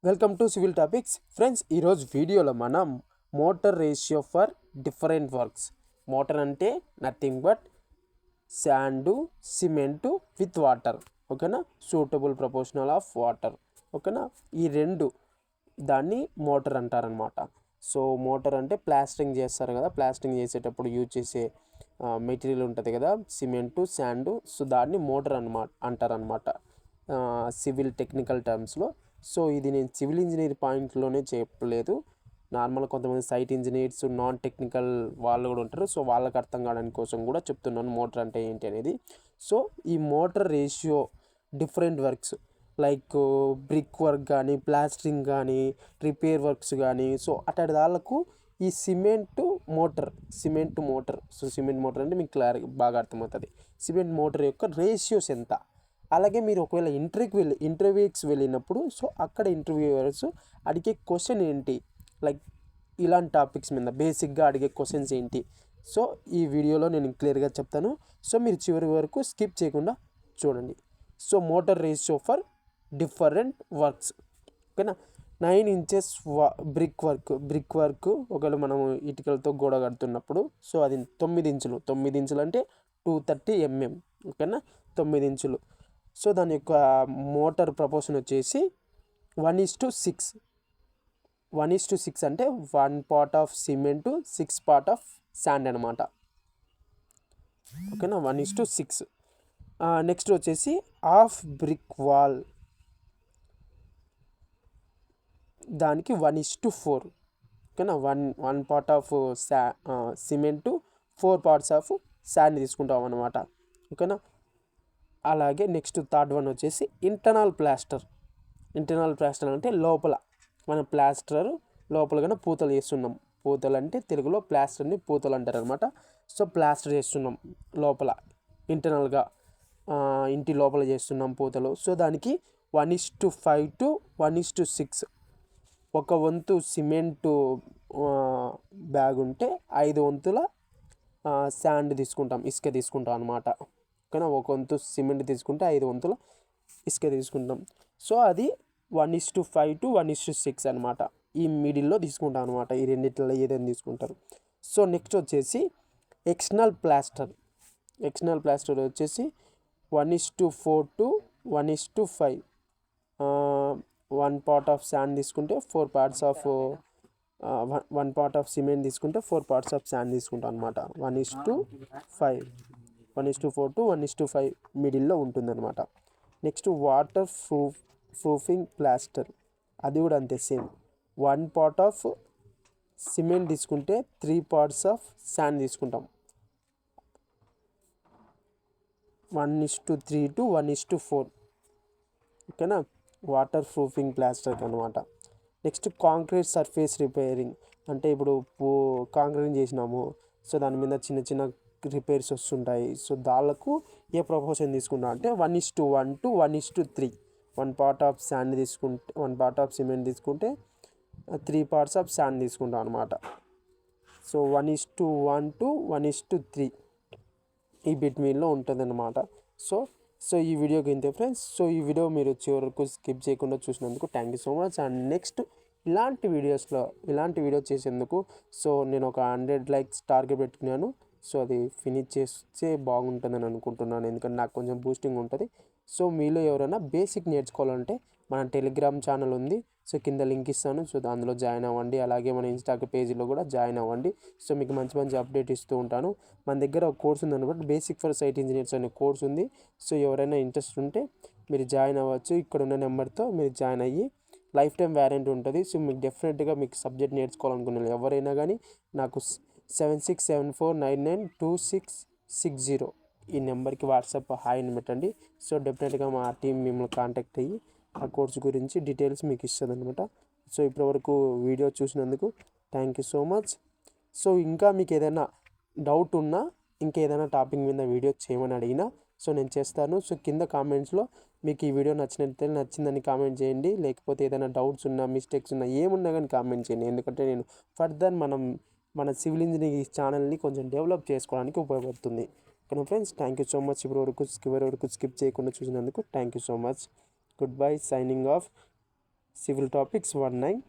Welcome to civil topics friends. ఈరోజు వీడియోలో మనం mortar ratio for different works. Mortar అంటే nothing but sand cement with water, ఓకేనా. Suitable proportional of water, ఓకేనా. ఈ రెండు దాన్ని మోటార్ అంటారనమాట. సో మోటార్ అంటే ప్లాస్టరింగ్ చేస్తారు కదా, ప్లాస్టరింగ్ చేసేటప్పుడు యూజ్ చేసే మెటీరియల్ ఉంటుంది కదా, సిమెంటు శాండు. సో దాన్ని మోటార్ అంటారనమాట సివిల్ టెక్నికల్ టర్మ్స్లో. సో ఇది నేను సివిల్ ఇంజనీర్ పాయింట్లోనే చెప్పలేదు. నార్మల్ కొంతమంది సైట్ ఇంజనీర్స్, నాన్ టెక్నికల్ వాళ్ళు కూడా ఉంటారు. సో వాళ్ళకి అర్థం కావడానికి కోసం కూడా చెప్తున్నాను మోటార్ అంటే ఏంటి అనేది. సో ఈ motor ratio different works like brick work కానీ, ప్లాస్టరింగ్ కానీ, రిపేర్ వర్క్స్ కానీ, సో అట్లాంటి వాళ్ళకు ఈ cement motor. So cement motor అంటే మీకు బాగా అర్థమవుతుంది. సిమెంట్ మోటార్ యొక్క రేషియోస్ ఎంత. అలాగే మీరు ఒకవేళ ఇంటర్వ్యూకి వెళ్ళినప్పుడు సో అక్కడ ఇంటర్వ్యూవర్స్ అడిగే క్వశ్చన్ ఏంటి, లైక్ ఇలాంటి టాపిక్స్ మీద బేసిక్గా అడిగే క్వశ్చన్స్ ఏంటి. సో ఈ వీడియోలో నేను క్లియర్గా చెప్తాను. సో మీరు చివరి వరకు స్కిప్ చేయకుండా చూడండి. So motor ratio for different works, ఓకేనా. 9 ఇంచెస్ బ్రిక్ వర్క్ ఒకవేళ మనం ఇటుకలతో గోడ కడుతున్నప్పుడు సో అది 9 ఇంచులు అంటే 230 mm, ఓకేనా. 9 ఇంచులు. సో దాని యొక్క మోటార్ ప్రపోర్షన్ వచ్చేసి 1:6. 1:6 అంటే 1 part of cement 6 part of sand అనమాట, ఓకేనా. 1:6. నెక్స్ట్ వచ్చేసి హాఫ్ బ్రిక్ వాల్, దానికి 1:4, ఓకేనా. One part of cement 4 parts of sand తీసుకుంటాం అనమాట, ఓకేనా. అలాగే నెక్స్ట్ థర్డ్ వన్ వచ్చేసి ఇంటర్నల్ ప్లాస్టర్ అంటే లోపల మన ప్లాస్టర్ లోపల కన్నా పూతలు చేస్తున్నాం. పూతలు అంటే తెలుగులో ప్లాస్టర్ని పూతలు అంటారు అనమాట. సో ప్లాస్టర్ చేస్తున్నాం లోపల ఇంటర్నల్గా, ఇంటి లోపల చేస్తున్నాం పూతలు. సో దానికి 1:5 to 1:6. ఒక వంతు సిమెంటు బ్యాగ్ ఉంటే 5 వంతుల శాండ్ తీసుకుంటాం, ఇసుక తీసుకుంటాం అనమాట, ఓకేనా. ఒక వంతు సిమెంట్ తీసుకుంటే 5 వంతుల ఇసుక తీసుకుంటాం. సో అది 1:5 to 1:6 అనమాట. ఈ మిడిల్లో తీసుకుంటాం అనమాట. ఈ రెండిట్లో ఏదైనా తీసుకుంటారు. సో నెక్స్ట్ వచ్చేసి ఎక్స్టర్నల్ ప్లాస్టర్ వచ్చేసి 1:4 to 1:5. 1 పార్ట్ ఆఫ్ శాండ్ తీసుకుంటే 4 parts of 1 part of cement తీసుకుంటే 4 పార్ట్స్ ఆఫ్ శాండ్ తీసుకుంటాం అనమాట. 1:5, 1:4 to 1:5 మిడిల్లో ఉంటుందన్నమాట. నెక్స్ట్ వాటర్ ప్రూఫింగ్ ప్లాస్టర్, అది కూడా అంతే సేమ్. 1 పార్ట్ ఆఫ్ సిమెంట్ తీసుకుంటే 3 పార్ట్స్ ఆఫ్ శాండ్ తీసుకుంటాం. 1:3 to 1:4, ఓకేనా. వాటర్ ప్రూఫింగ్ ప్లాస్టర్ అనమాట. నెక్స్ట్ కాంక్రీట్ సర్ఫేస్ రిపేరింగ్ అంటే ఇప్పుడు కాంక్రీట్ చేసినాము, సో దాని మీద చిన్న చిన్న రిపేర్స్ వస్తుంటాయి. సో దాళ్ళకు ఏ ప్రపోర్షన్ తీసుకుంటాం అంటే 1:1 to 1:3. 1 పార్ట్ ఆఫ్ శాండ్ తీసుకుంటే 1 పార్ట్ ఆఫ్ సిమెంట్ తీసుకుంటే 3 పార్ట్స్ ఆఫ్ శాండ్ తీసుకుంటాం అనమాట. సో 1:1 to 1:3 ఈ బిట్వీన్లో ఉంటుంది అనమాట. సో ఈ వీడియోకి ఇంతే ఫ్రెండ్స్. సో ఈ వీడియో మీరు చివరి వరకు స్కిప్ చేయకుండా చూసినందుకు thank you so much. And next ఇలాంటి వీడియో చేసేందుకు సో నేను ఒక 100 likes టార్గెట్ పెట్టుకున్నాను. సో అది ఫినిష్ చేస్తే బాగుంటుందని అనుకుంటున్నాను, ఎందుకంటే నాకు కొంచెం బూస్టింగ్ ఉంటుంది. సో మీలో ఎవరైనా బేసిక్ నేర్చుకోవాలంటే మన టెలిగ్రామ్ ఛానల్ ఉంది, సో కింద లింక్ ఇస్తాను. సో అందులో జాయిన్ అవ్వండి. అలాగే మన ఇన్స్టాగ్రామ్ పేజీలో కూడా జాయిన్ అవ్వండి. సో మీకు మంచి అప్డేట్ ఇస్తూ ఉంటాను. మన దగ్గర ఒక కోర్స్ ఉందన్నమాట, బేసిక్ ఫర్ సైట్ ఇంజనీర్స్ అనే కోర్స్ ఉంది. సో ఎవరైనా ఇంట్రెస్ట్ ఉంటే మీరు జాయిన్ అవ్వచ్చు. ఇక్కడ ఉన్న నెంబర్తో మీరు జాయిన్ అయ్యి లైఫ్ టైం వ్యారంటీ ఉంటుంది. సో మీకు డెఫినెట్గా మీకు సబ్జెక్ట్ నేర్చుకోవాలనుకున్న ఎవరైనా కానీ నాకు 7674992660 ఈ నెంబర్కి వాట్సాప్ హాయ్ అని పెట్టండి. సో డెఫినెట్గా మా టీం మిమ్మల్ని కాంటాక్ట్ అయ్యి ఆ కోర్సు గురించి డీటెయిల్స్ మీకు ఇస్తుంది అనమాట. సో ఇప్పటివరకు వీడియో చూసినందుకు thank you so much. So ఇంకా మీకు ఏదైనా డౌట్ ఉన్నా, ఇంకా ఏదైనా టాపిక్ మీద వీడియో చేయమని అడిగినా సో నేను చేస్తాను. సో కింద కామెంట్స్లో మీకు ఈ వీడియో నచ్చిందని కామెంట్ చేయండి. లేకపోతే ఏదైనా డౌట్స్ ఉన్నా, మిస్టేక్స్ ఉన్నా, ఏమున్నా కానీ కామెంట్ చేయండి. ఎందుకంటే నేను ఫర్దర్ మన సివిల్ ఇంజనీరింగ్ ఛానల్ని కొంచెం డెవలప్ చేసుకోవడానికి ఉపయోగపడుతుంది. ఓకేనా friends, thank you so much. చివరి వరకు స్కిప్ చేయకుండా చూసినందుకు thank you so much. Good bye, signing off Civil Topics 19.